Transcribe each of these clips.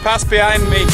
pass behind me.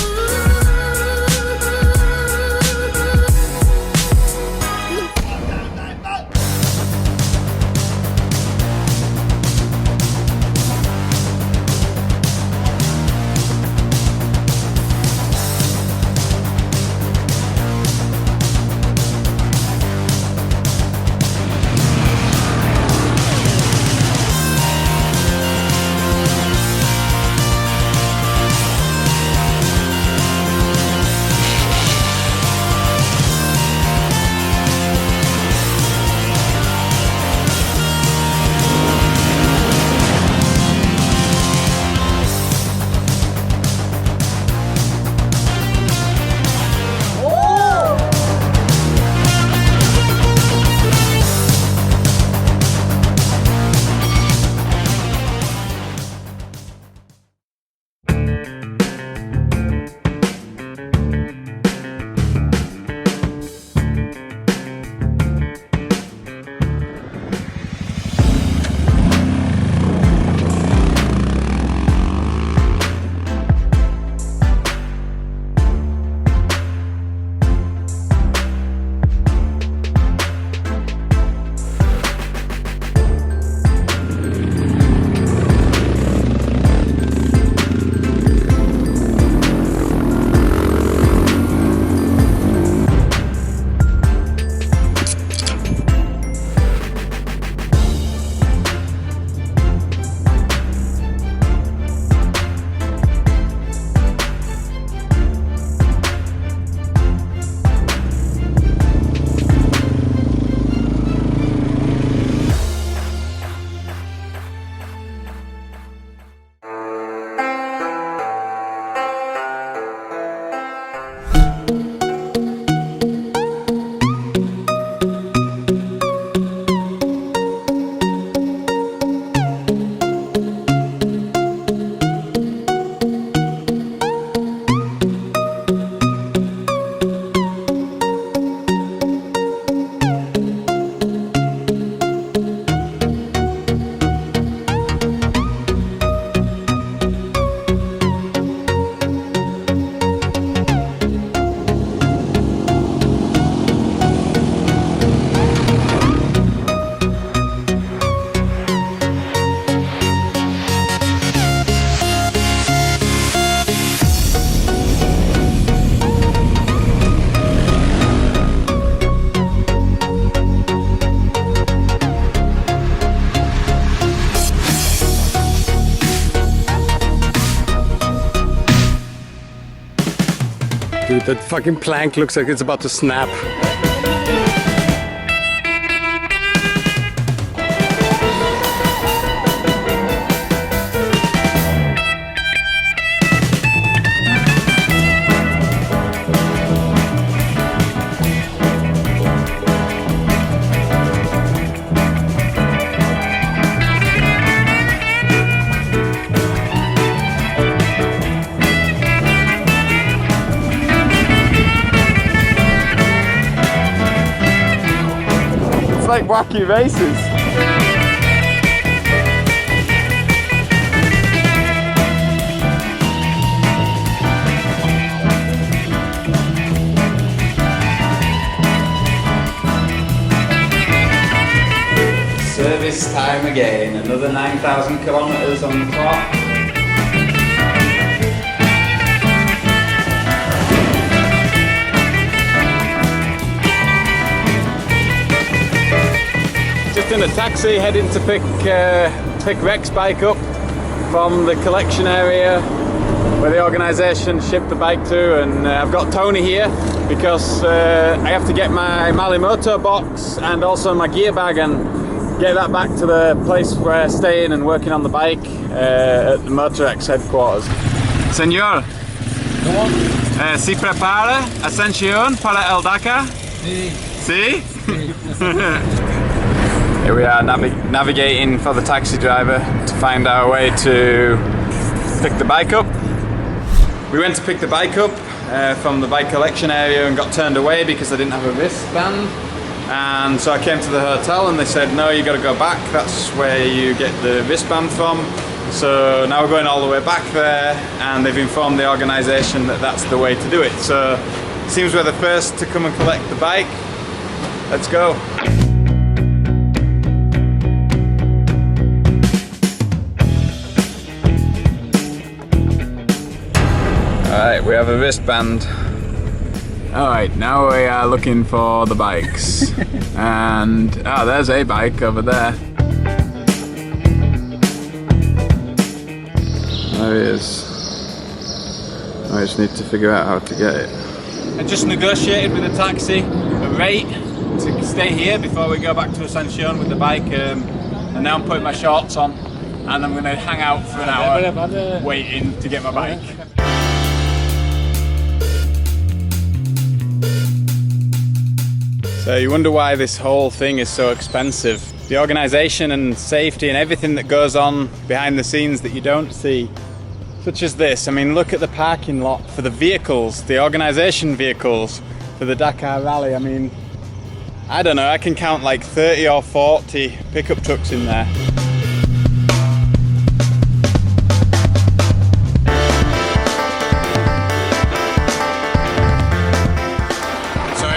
Dude, that fucking plank looks like it's about to snap. Like wacky races. Service time again, another 9,000 kilometers on the clock. Just in a taxi heading to pick Rex's bike up from the collection area where the organisation shipped the bike to, and I've got Tony here because I have to get my Malimoto box and also my gear bag and get that back to the place where I'm staying and working on the bike at the Motorex headquarters. Señor, ¿se prepara Asuncion para el Dakar? Sí. ¿Sí? Sí. Here we are navigating for the taxi driver to find our way to pick the bike up. We went to pick the bike up from the bike collection area and got turned away because I didn't have a wristband. And so I came to the hotel and they said, no, you got to go back, that's where you get the wristband from. So now we're going all the way back there, and they've informed the organisation that that's the way to do it. So it seems we're the first to come and collect the bike. Let's go. Alright, we have a wristband. Alright, now we are looking for the bikes. And there's a bike over there. There he is. I just need to figure out how to get it. I just negotiated with the taxi a rate to stay here before we go back to Asuncion with the bike, and now I'm putting my shorts on and I'm going to hang out for an hour waiting to get my bike. So you wonder why this whole thing is so expensive. The organisation and safety and everything that goes on behind the scenes that you don't see. Such as this. I mean, look at the parking lot for the vehicles, the organisation vehicles for the Dakar Rally. I mean, I don't know, I can count like 30 or 40 pickup trucks in there. So I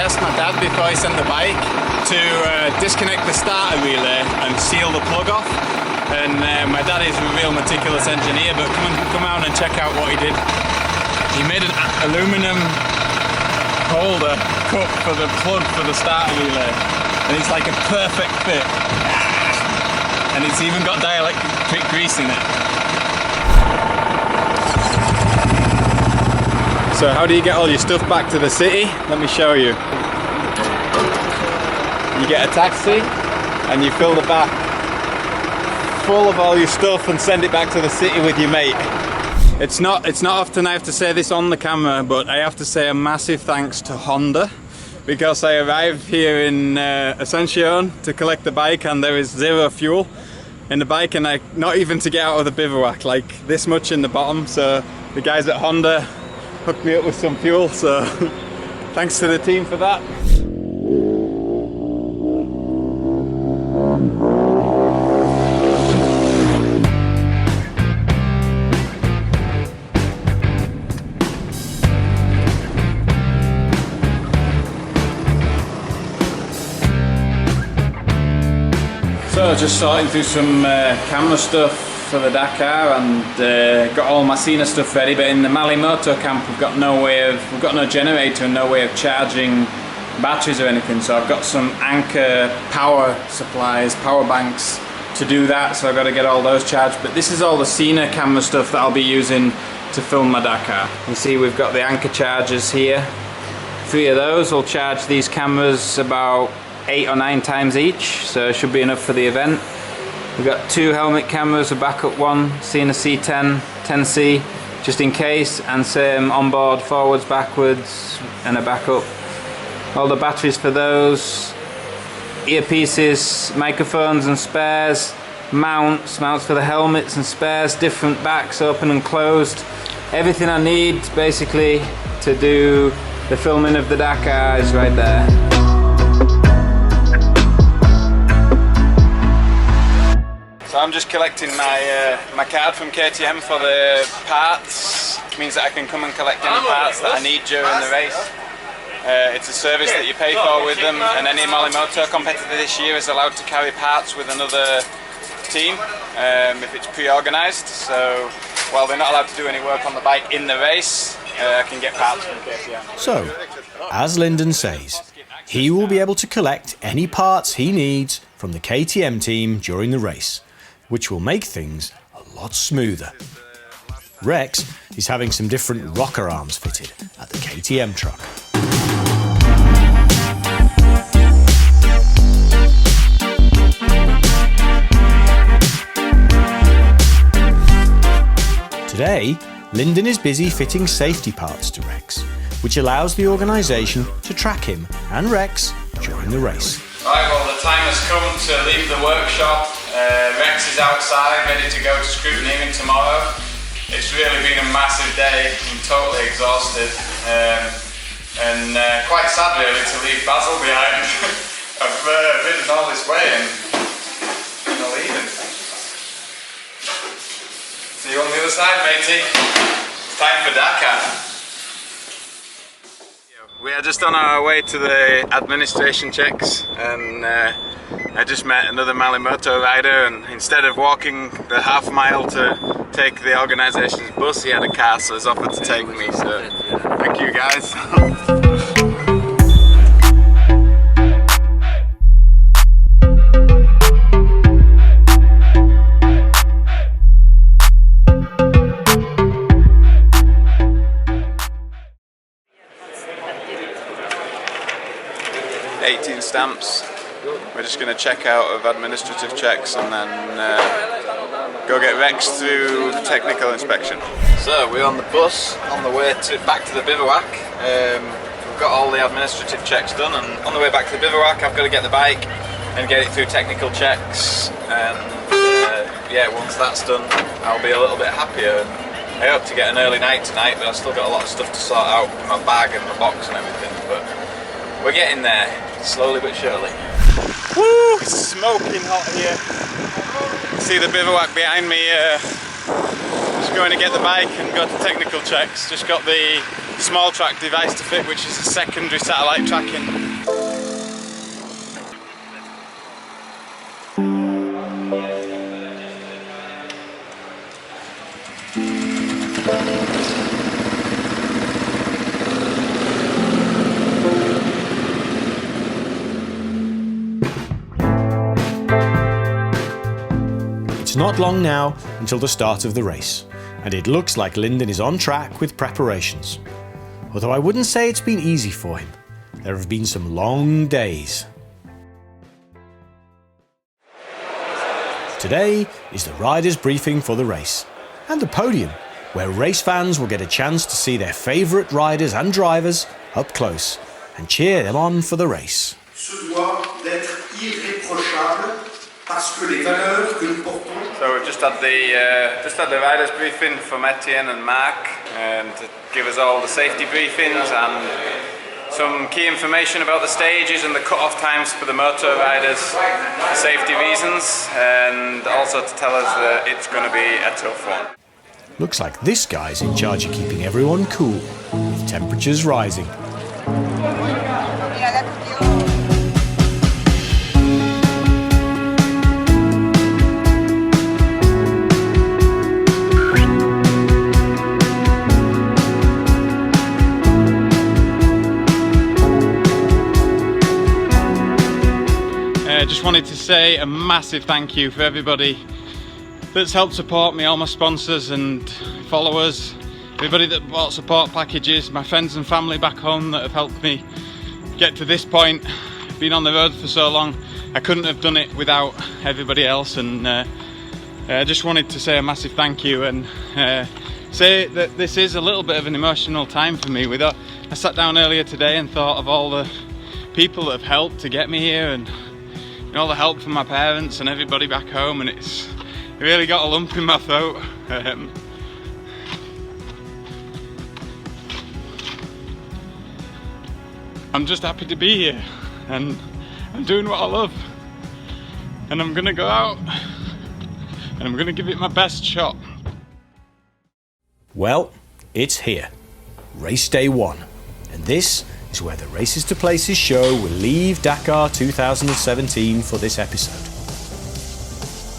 asked my dad before he sent the bike to disconnect the starter relay and seal the plug off. And my dad is a real meticulous engineer, but come out and check out what he did. He made an aluminium holder cup for the plug for the starter relay, and it's like a perfect fit. And it's even got dielectric grease in it. So how do you get all your stuff back to the city? Let me show you. You get a taxi and you fill the back full of all your stuff and send it back to the city with your mate. It's not often I have to say this on the camera, but I have to say a massive thanks to Honda, because I arrived here in Asuncion to collect the bike and there is zero fuel in the bike, and not even to get out of the bivouac, like this much in the bottom. So the guys at Honda hooked me up with some fuel, so thanks to the team for that. So just sorting through some camera stuff for the Dakar, and got all my Cena stuff ready, but in the Mali Moto camp we've got no generator and no way of charging batteries or anything, so I've got some Anchor power supplies, power banks to do that, so I've got to get all those charged. But this is all the Cena camera stuff that I'll be using to film my Dakar. You see we've got the Anchor chargers here. 3 of those will charge these cameras about 8 or 9 times each, so it should be enough for the event. We've got 2 helmet cameras, a backup one, Cena C10, 10C, just in case, and same onboard forwards, backwards, and a backup. All the batteries for those, earpieces, microphones and spares, mounts for the helmets and spares, different backs, open and closed. Everything I need basically to do the filming of the Dakar is right there. So I'm just collecting my card from KTM for the parts, which means that I can come and collect any parts that I need during the race. It's a service that you pay for with them, and any Malimoto competitor this year is allowed to carry parts with another team if it's pre-organised. So while they're not allowed to do any work on the bike in the race, I can get parts from KTM. So, as Lyndon says, he will be able to collect any parts he needs from the KTM team during the race, which will make things a lot smoother. Rex is having some different rocker arms fitted at the KTM truck. Today, Lyndon is busy fitting safety parts to Rex, which allows the organisation to track him and Rex during the race. Right, well, the time has come to leave the workshop. Rex is outside, ready to go to scrutineering tomorrow. It's really been a massive day. I'm totally exhausted, and quite sad really to leave Basil behind. I've ridden all this way and I'm leaving. side, matey. It's time for Dakar. We are just on our way to the administration checks, and I just met another Malimoto rider, and instead of walking the half mile to take the organisation's bus, he had a car, so he's offered to take me, so thank you guys. 18 stamps. We're just going to check out of administrative checks and then go get Rex through technical inspection. So we're on the bus on the way back to the bivouac. We've got all the administrative checks done, and on the way back to the bivouac I've got to get the bike and get it through technical checks, and yeah, once that's done I'll be a little bit happier. I hope to get an early night tonight, but I've still got a lot of stuff to sort out in my bag and my box and everything, but we're getting there, slowly but surely. Woo! It's smoking hot here. See the bivouac behind me. Just going to get the bike and go to technical checks. Just got the small track device to fit, which is a secondary satellite tracking. It's not long now until the start of the race, and it looks like Lyndon is on track with preparations. Although I wouldn't say it's been easy for him. There have been some long days. Today is the riders' briefing for the race, and the podium, where race fans will get a chance to see their favourite riders and drivers up close and cheer them on for the race. So we've just had the riders briefing from Etienne and Mark, and to give us all the safety briefings and some key information about the stages and the cut-off times for the moto riders for safety reasons, and also to tell us that it's going to be a tough one. Looks like this guy's in charge of keeping everyone cool, with temperatures rising. I just wanted to say a massive thank you for everybody that's helped support me, all my sponsors and followers, everybody that bought support packages, my friends and family back home that have helped me get to this point. Been on the road for so long, I couldn't have done it without everybody else, and I just wanted to say a massive thank you and say that this is a little bit of an emotional time for me. I sat down earlier today and thought of all the people that have helped to get me here, and all the help from my parents and everybody back home, and it really got a lump in my throat. I'm just happy to be here, and I'm doing what I love, and I'm gonna go out and I'm gonna give it my best shot. Well, it's here, race day 1, and this is where the Races to Places show will leave Dakar 2017 for this episode.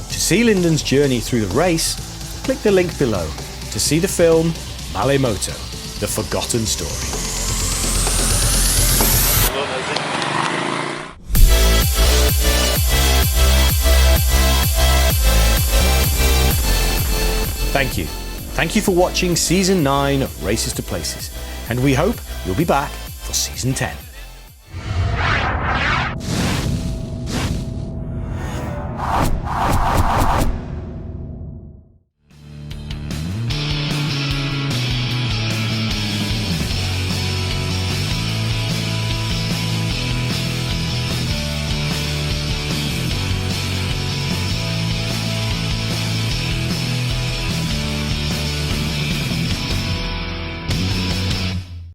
To see Lyndon's journey through the race, click the link below to see the film Malimoto, The Forgotten Story. Thank you. Thank you for watching Season 9 of Races to Places, and we hope you'll be back for Season 10.